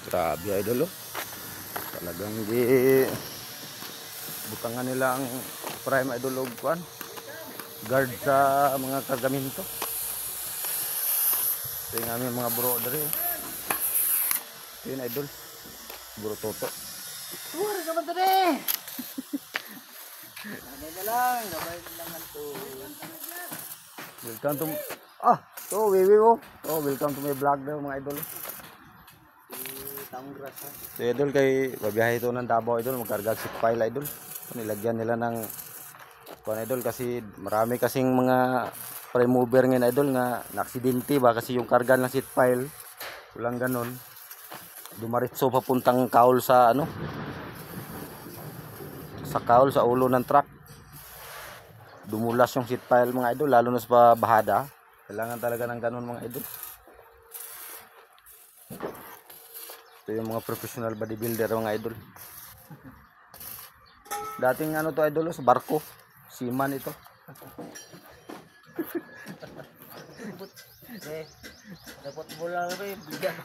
Grabe idol oh. Talagang di butangan nila ang prime idol og kuan. Guard sa mga kargamento. Ito yung aming mga bro dere. Ito yung idol. Bro Toto. Wala ka ba dere? Gamay na lang to. Welcome to Wiwi oh. Welcome to my vlog daw mga idol. Taong grasa. So idol kay babiyahe ito ng Davao idol, magkarga si file idol. Nilagyan nila ng kuan idol kasi marami kasing mga prime mover ngayon idol nga na-aksidente ba kasi yung karga ng seat file walang ganon. Dumaritso papuntang kaul sa ano? Sa kaul sa ulo ng truck. Dumulas yung seat file mga idol lalo na sa bahada. Kailangan talaga ng ganon mga idol. Ito yung mga professional bodybuilder mga idol. Dating ano to idol sa barko. Seaman ito. Dapat bola rin. Bigyan.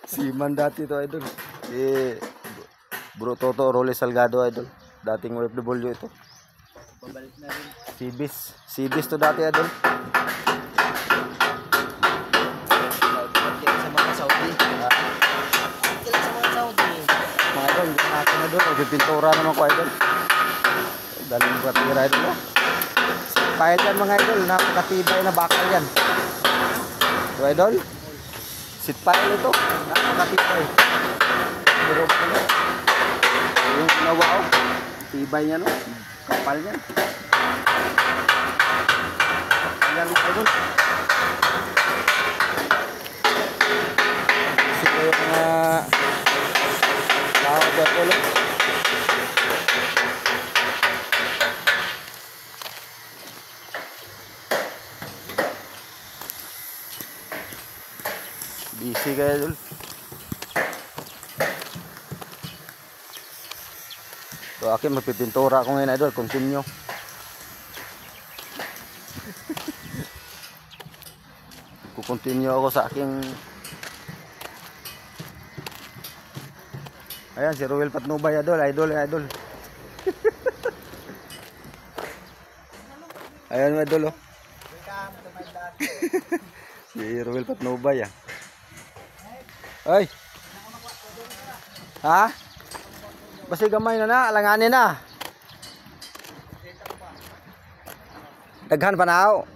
Seaman dati to idol. Bro Toto Roles Salgado idol. Dating OFW ito. Pabalik na rin. Sibis to dati idol. Sa mga Saudi. Kailan sa mga Saudi. Mga idol, hindi natin na doon. Pipintura naman ko idol. Daling batira idol mo. Kahit yan mga idol, napakatibay na bakal yan. So idol, seat pile ito. Napakatibay. Pero pala, yung ginawa ko, tibay niya no. Kapal niya. Ayan mga idol. Sino yung mga tao dyan ulo. Busy kaya idol. So akin magpipintura ako ngayon idol. Continue. Kukontinue ako sa aking. Ayan si Ruel Patnubay idol. Idol. Ayan idol oh. Si Ruel Patnubay ah. Ay. Ha? Basi gamay na alanganin na. Daghan pa na.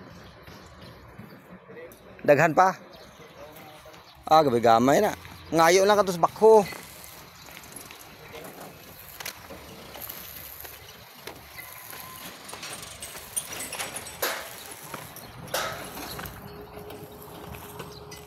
Daghan pa. Gabi gamay na. Ngayo lang katos bakho.